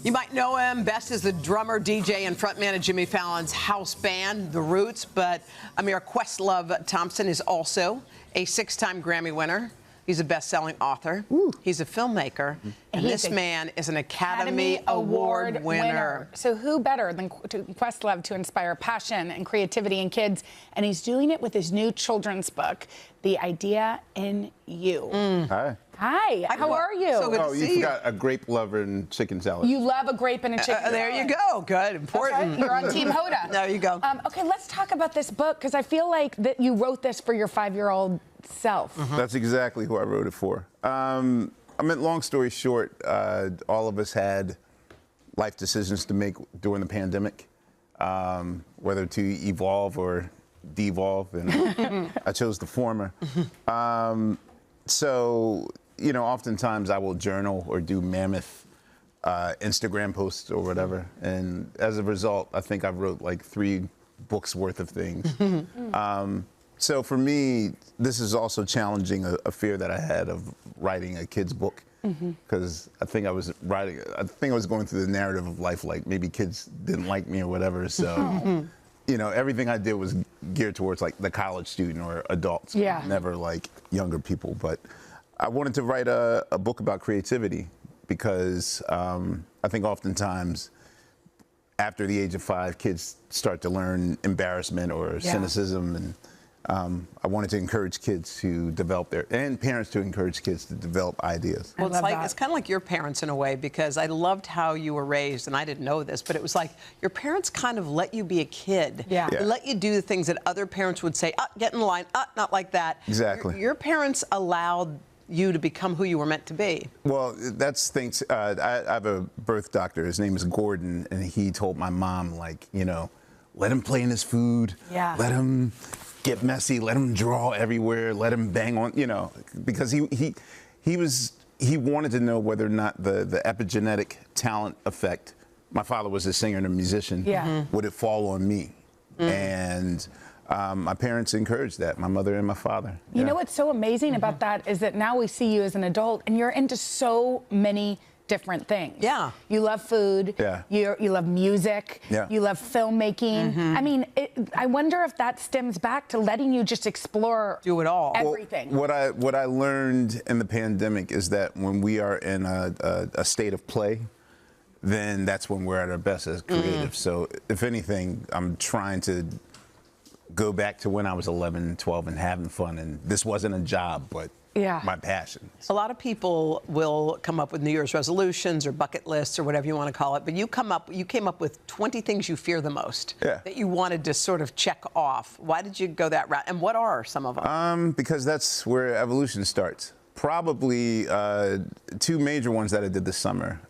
You might know him best as the drummer, DJ, and frontman of Jimmy Fallon's house band, The Roots, but Ahmir Questlove Thompson is also a 6-time Grammy winner. He's a best-selling author. Ooh. He's a filmmaker. And this man is an Academy Award winner. So who better than Questlove to inspire passion and creativity in kids? And he's doing it with his new children's book, The Idea in You. Hi. Hi, how are you? So good to see you forgot a grape lover and chicken salad. You love a grape and a chicken salad. There you go. Good. Important. Right. You're on Team Hoda. There you go. Okay, let's talk about this book, because I feel like that you wrote this for your 5-year-old self. That's exactly who I wrote it for. I mean, long story short, all of us had life decisions to make during the pandemic, whether to evolve or devolve, and I chose the former. So, you know, oftentimes I will journal or do mammoth Instagram posts or whatever, and as a result, I think I wrote like 3 books worth of things. So for me, this is also challenging a fear that I had of writing a kid's book, because I think I was going through the narrative of life like maybe kids didn't like me or whatever. So, you know, everything I did was geared towards like the college student or adults, never like younger people. But I wanted to write a book about creativity because I think oftentimes after the age of 5, kids start to learn embarrassment or cynicism, and I wanted to encourage kids to develop and parents to encourage kids to develop ideas. Well, it's kind of like your parents in a way, because I loved how you were raised, and I didn't know this, but it was like your parents kind of let you be a kid. They let you do the things that other parents would say, get in line, not like that. Exactly. Your parents allowed you to become who you were meant to be. Well, that's things. I have a birth doctor. His name is Gordon, and he told my mom, like, you know, let him play in his food. Let him get messy. Let him draw everywhere. Let him bang on. You know, because he wanted to know whether or not the epigenetic talent effect. My father was a singer and a musician. Would it fall on me? And my parents encouraged that, my mother and my father. You know what's so amazing about that is that now we see you as an adult and you're into so many different things. You love food. You love music. You love filmmaking. I mean, I wonder if that stems back to letting you just explore do it all. Everything. Well, what I learned in the pandemic is that when we are in a state of play, then that's when we're at our best as creatives. So if anything, I'm trying to go back to when I was 11, 12 and having fun, and this wasn't a job, but my passion. A lot of people will come up with New Year's resolutions or bucket lists or whatever you want to call it, but you came up with 20 things you fear the most that you wanted to sort of check off. Why did you go that route, and what are some of them? Because that's where evolution starts. Probably 2 major ones that I did this summer.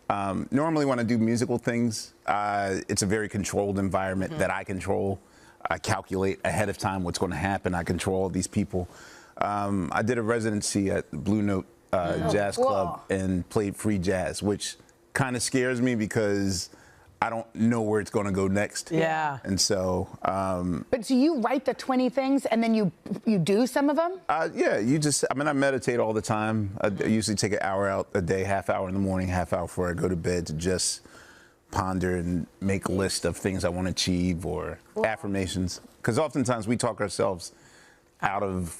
Normally when I do musical things, it's a very controlled environment that I control. I calculate ahead of time what's going to happen. I control all these people. I did a residency at the Blue Note Jazz Club and played free jazz, which kind of scares me because I don't know where it's going to go next. And so. But do you write the 20 things and then you do some of them? Yeah, I mean, I meditate all the time. I usually take an hour out a day, half hour in the morning, half hour before I go to bed to just ponder and make a list of things I want to achieve or affirmations. Because oftentimes we talk ourselves out of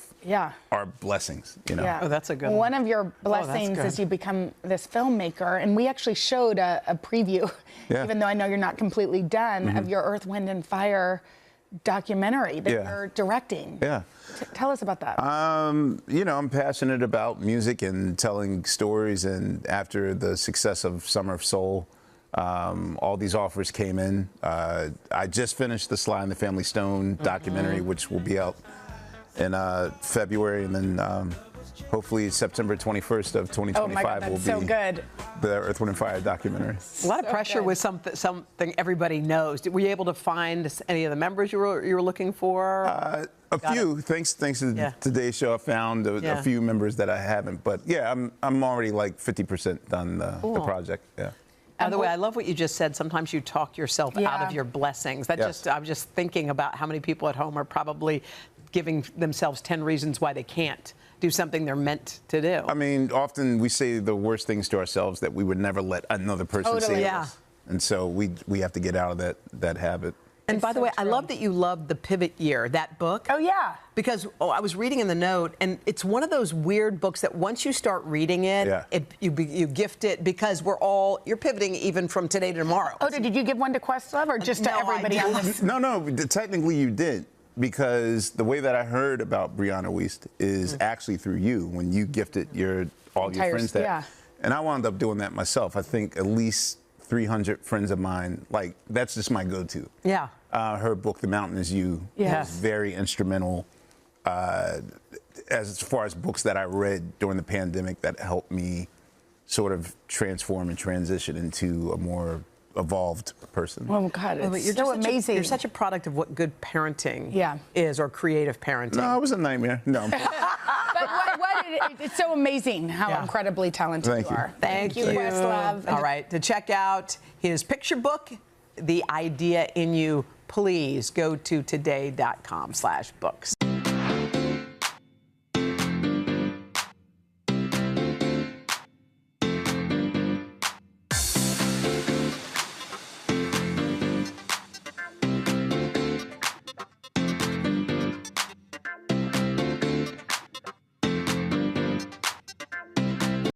our blessings, you know. Oh, that's a good one. One of your blessings is you become this filmmaker, and we actually showed a preview, even though I know you're not completely done, of your Earth, Wind and Fire documentary that you're directing. Tell us about that. You know, I'm passionate about music and telling stories, and after the success of Summer of Soul, all these offers came in. I just finished the Sly and the Family Stone documentary, which will be out in February, and then hopefully September 21st of 2025 will be the Earth, Wind and Fire documentary. A lot of pressure with something everybody knows. Were you able to find any of the members you were looking for? A few. Thanks to today's show, I found a few members that I haven't. But yeah, I'm already like 50% done the project. By the way, I love what you just said. Sometimes you talk yourself out of your blessings. I'm just thinking about how many people at home are probably giving themselves 10 reasons why they can't do something they're meant to do. I mean, often we say the worst things to ourselves that we would never let another person say to us. And so we have to get out of that habit. And by the way, I love that you loved The Pivot Year, that book. Oh, yeah. Because I was reading in the note, and it's one of those weird books that once you start reading it, you gift it because you're pivoting even from today to tomorrow. Oh, did you give one to Questlove or just to everybody on this? No, technically you did. Because the way that I heard about Brianna Wiest is actually through you, when you gifted all your friends that. Yeah. And I wound up doing that myself. I think at least 300 friends of mine, like, that's just my go-to. Yeah. Her book, The Mountain Is You, was very instrumental as far as books that I read during the pandemic that helped me sort of transform and transition into a more evolved person. Oh, God, it's so amazing. You're such a product of what good parenting is, or creative parenting. No, it was a nightmare. No. But it's so amazing how incredibly talented you are. Thank you, Questlove. All right, to check out his picture book, The Idea in You, please go to today.com/books.